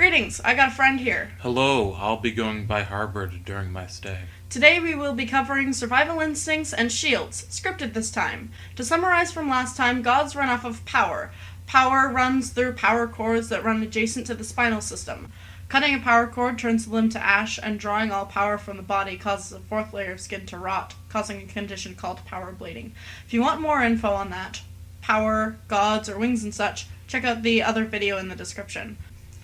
Greetings, I got a friend here. Hello, I'll be going by Harvard during my stay. Today we will be covering survival instincts and shields, scripted this time. To summarize from last time, gods run off of power. Power runs through power cords that run adjacent to the spinal system. Cutting a power cord turns the limb to ash, and drawing all power from the body causes a fourth layer of skin to rot, causing a condition called power bleeding. If you want more info on that, power, gods, or wings and such, check out the other video in the description.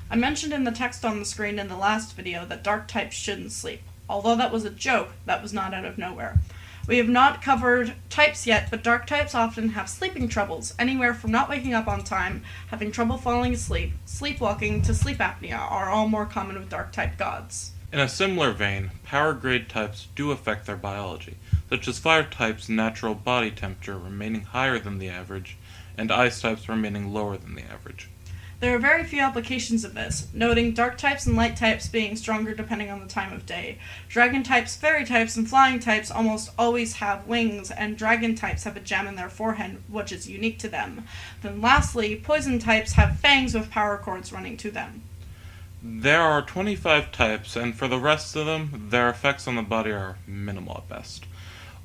I mentioned in the text on the screen in the last video that dark types shouldn't sleep. Although that was a joke, that was not out of nowhere. We have not covered types yet, but dark types often have sleeping troubles, anywhere from not waking up on time, having trouble falling asleep, sleepwalking, to sleep apnea are all more common with dark type gods. In a similar vein, power grade types do affect their biology, such as fire types' natural body temperature remaining higher than the average, and ice types remaining lower than the average. There are very few applications of this, noting dark types and light types being stronger depending on the time of day. Dragon types, fairy types, and flying types almost always have wings, and dragon types have a gem in their forehead, which is unique to them. Then lastly, poison types have fangs with power cords running to them. There are 25 types, and for the rest of them, their effects on the body are minimal at best,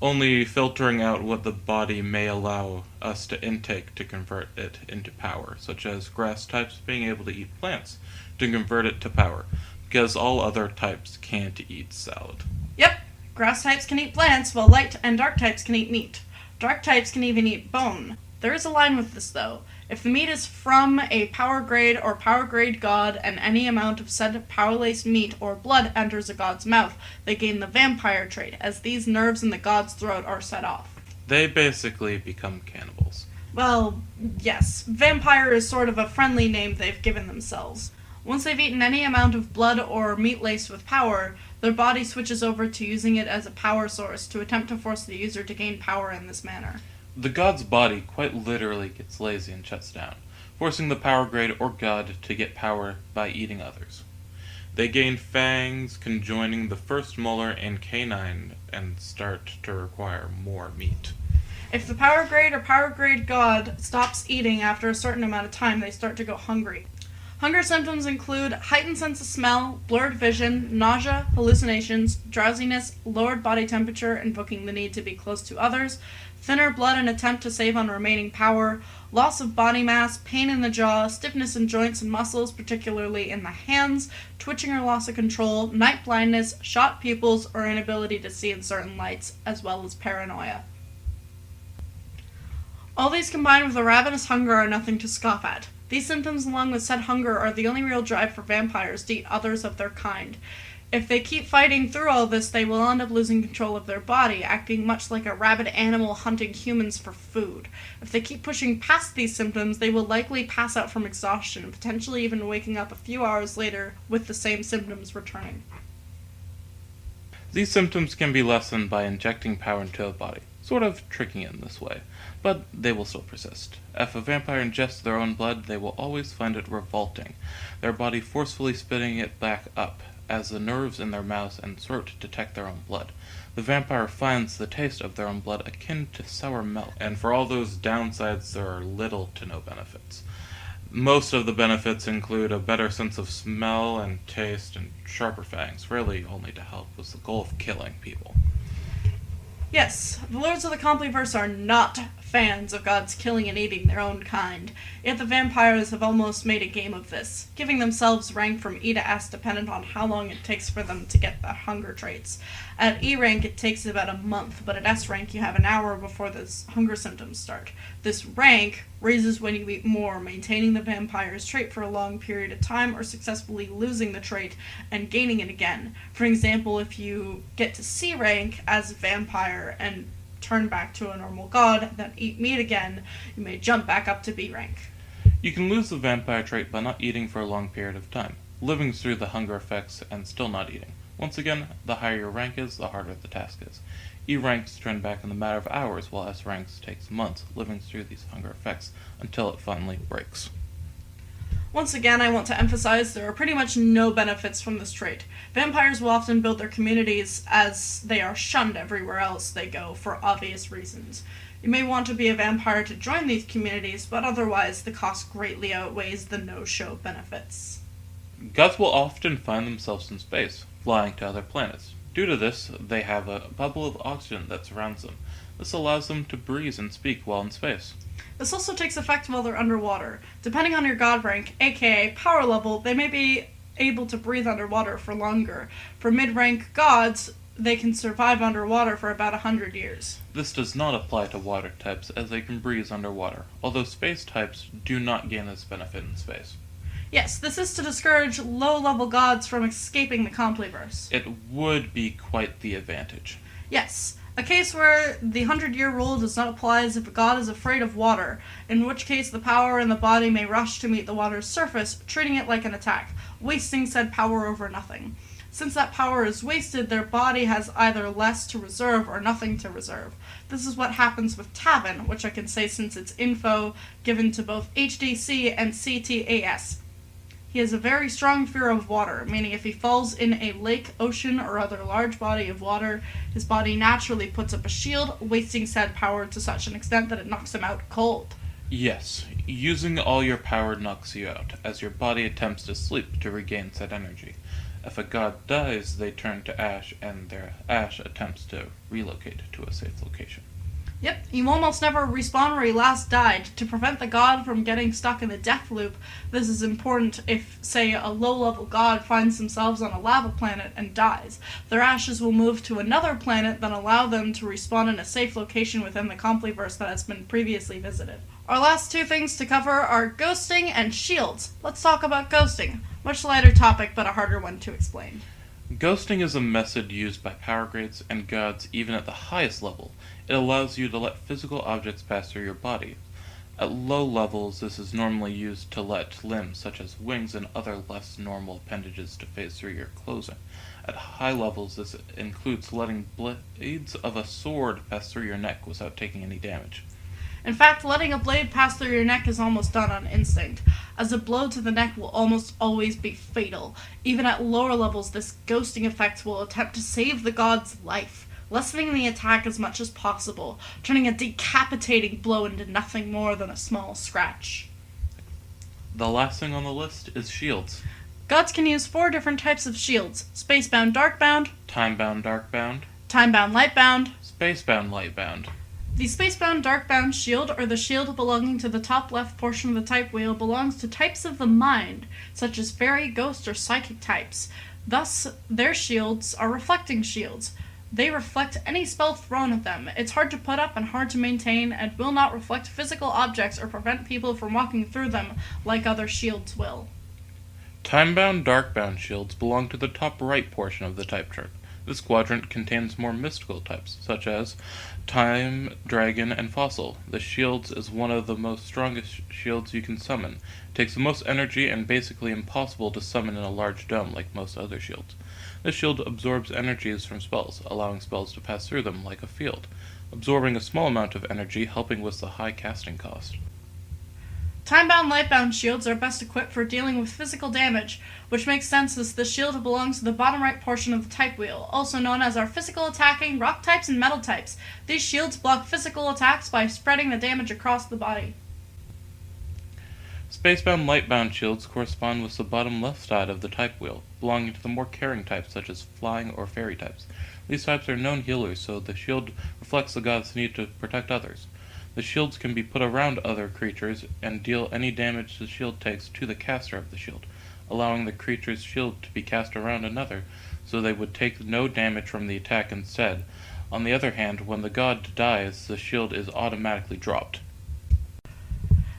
only filtering out what the body may allow us to intake to convert it into power, such as grass types being able to eat plants to convert it to power, because all other types can't eat salad. Yep, grass types can eat plants, while light and dark types can eat meat. Dark types can even eat bone. There is a line with this, though. If the meat is from a power grade or power grade god and any amount of said power-laced meat or blood enters a god's mouth, they gain the vampire trait, as these nerves in the god's throat are set off. They basically become cannibals. Well, yes, vampire is sort of a friendly name they've given themselves. Once they've eaten any amount of blood or meat laced with power, their body switches over to using it as a power source to attempt to force the user to gain power in this manner. The god's body quite literally gets lazy and shuts down, forcing the power grade or god to get power by eating others. They gain fangs, conjoining the first molar and canine, and start to require more meat. If the power grade or power grade god stops eating after a certain amount of time, they start to go hungry. Hunger symptoms include heightened sense of smell, blurred vision, nausea, hallucinations, drowsiness, lowered body temperature invoking the need to be close to others, thinner blood in attempt to save on remaining power, loss of body mass, pain in the jaw, stiffness in joints and muscles, particularly in the hands, twitching or loss of control, night blindness, shot pupils, or inability to see in certain lights, as well as paranoia. All these combined with a ravenous hunger are nothing to scoff at. These symptoms, along with said hunger, are the only real drive for vampires to eat others of their kind. If they keep fighting through all this, they will end up losing control of their body, acting much like a rabid animal hunting humans for food. If they keep pushing past these symptoms, they will likely pass out from exhaustion, potentially even waking up a few hours later with the same symptoms returning. These symptoms can be lessened by injecting power into the body, sort of tricking it in this way, but they will still persist. If a vampire ingests their own blood, they will always find it revolting, their body forcefully spitting it back up, as the nerves in their mouths and throat detect their own blood. The vampire finds the taste of their own blood akin to sour milk, and for all those downsides there are little to no benefits. Most of the benefits include a better sense of smell and taste and sharper fangs, really only to help with the goal of killing people. Yes, the Lords of the Compleverse are not fans of gods killing and eating their own kind, yet the vampires have almost made a game of this, giving themselves rank from E to S dependent on how long it takes for them to get the hunger traits. At E rank it takes about a month, but at S rank you have an hour before the hunger symptoms start. This rank raises when you eat more, maintaining the vampire's trait for a long period of time or successfully losing the trait and gaining it again. For example, if you get to C rank as a vampire and turn back to a normal god, then eat meat again, you may jump back up to B rank. You can lose the vampire trait by not eating for a long period of time, living through the hunger effects and still not eating. Once again, the higher your rank is, the harder the task is. E ranks turn back in the matter of hours, while S ranks takes months, living through these hunger effects until it finally breaks. Once again, I want to emphasize there are pretty much no benefits from this trait. Vampires will often build their communities as they are shunned everywhere else they go for obvious reasons. You may want to be a vampire to join these communities, but otherwise the cost greatly outweighs the no-show benefits. Gods will often find themselves in space, flying to other planets. Due to this, they have a bubble of oxygen that surrounds them. This allows them to breathe and speak while in space. This also takes effect while they're underwater. Depending on your god rank, aka power level, they may be able to breathe underwater for longer. For mid-rank gods, they can survive underwater for about 100 years. This does not apply to water types, as they can breathe underwater, although space types do not gain this benefit in space. Yes, this is to discourage low-level gods from escaping the Compleverse. It would be quite the advantage. Yes, a case where the 100-year rule does not apply is if a god is afraid of water, in which case the power in the body may rush to meet the water's surface, treating it like an attack, wasting said power over nothing. Since that power is wasted, their body has either less to reserve or nothing to reserve. This is what happens with Tavin, which I can say since it's info given to both HDC and CTAS. He has a very strong fear of water, meaning if he falls in a lake, ocean, or other large body of water, his body naturally puts up a shield, wasting said power to such an extent that it knocks him out cold. Yes, using all your power knocks you out, as your body attempts to sleep to regain said energy. If a god dies, they turn to ash, and their ash attempts to relocate to a safe location. Yep, you almost never respawn where you last died. To prevent the god from getting stuck in the death loop, this is important if, say, a low-level god finds themselves on a lava planet and dies. Their ashes will move to another planet, then allow them to respawn in a safe location within the Compleverse that has been previously visited. Our last two things to cover are ghosting and shields. Let's talk about ghosting. Much lighter topic, but a harder one to explain. Ghosting is a method used by power grades and gods even at the highest level. It allows you to let physical objects pass through your body. At low levels, this is normally used to let limbs such as wings and other less normal appendages to phase through your clothing. At high levels, this includes letting blades of a sword pass through your neck without taking any damage. In fact, letting a blade pass through your neck is almost done on instinct, as a blow to the neck will almost always be fatal. Even at lower levels, this ghosting effect will attempt to save the god's life, lessening the attack as much as possible, turning a decapitating blow into nothing more than a small scratch. The last thing on the list is shields. Gods can use 4 different types of shields: Spacebound Darkbound, Time-bound Darkbound, Timebound Lightbound, Spacebound Lightbound. The Spacebound Darkbound shield, or the shield belonging to the top left portion of the type wheel, belongs to types of the mind, such as fairy, ghost, or psychic types. Thus, their shields are reflecting shields. They reflect any spell thrown at them. It's hard to put up and hard to maintain, and will not reflect physical objects or prevent people from walking through them like other shields will. Time-bound Darkbound shields belong to the top right portion of the type chart. This quadrant contains more mystical types, such as Time, Dragon, and Fossil. The shields is one of the most strongest shields you can summon. It takes the most energy and basically impossible to summon in a large dome like most other shields. This shield absorbs energies from spells, allowing spells to pass through them like a field, absorbing a small amount of energy, helping with the high casting cost. Timebound Lightbound shields are best equipped for dealing with physical damage, which makes sense as the shield belongs to the bottom right portion of the type wheel, also known as our physical attacking, rock types, and metal types. These shields block physical attacks by spreading the damage across the body. Spacebound Lightbound shields correspond with the bottom left side of the type wheel, belonging to the more caring types such as flying or fairy types. These types are known healers, so the shield reflects the god's need to protect others. The shields can be put around other creatures and deal any damage the shield takes to the caster of the shield, allowing the creature's shield to be cast around another, so they would take no damage from the attack instead. On the other hand, when the god dies, the shield is automatically dropped.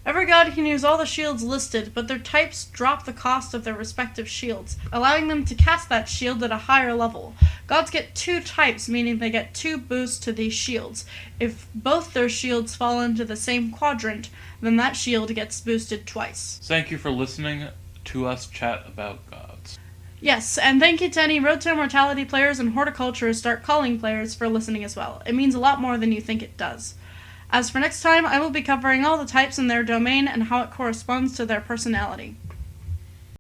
Every god can use all the shields listed, but their types drop the cost of their respective shields, allowing them to cast that shield at a higher level. Gods get 2 types, meaning they get 2 boosts to these shields. If both their shields fall into the same quadrant, then that shield gets boosted twice. Thank you for listening to us chat about gods. Yes, and thank you to any Road to Immortality players and Horticulture Start Calling players for listening as well. It means a lot more than you think it does. As for next time, I will be covering all the types in their domain and how it corresponds to their personality.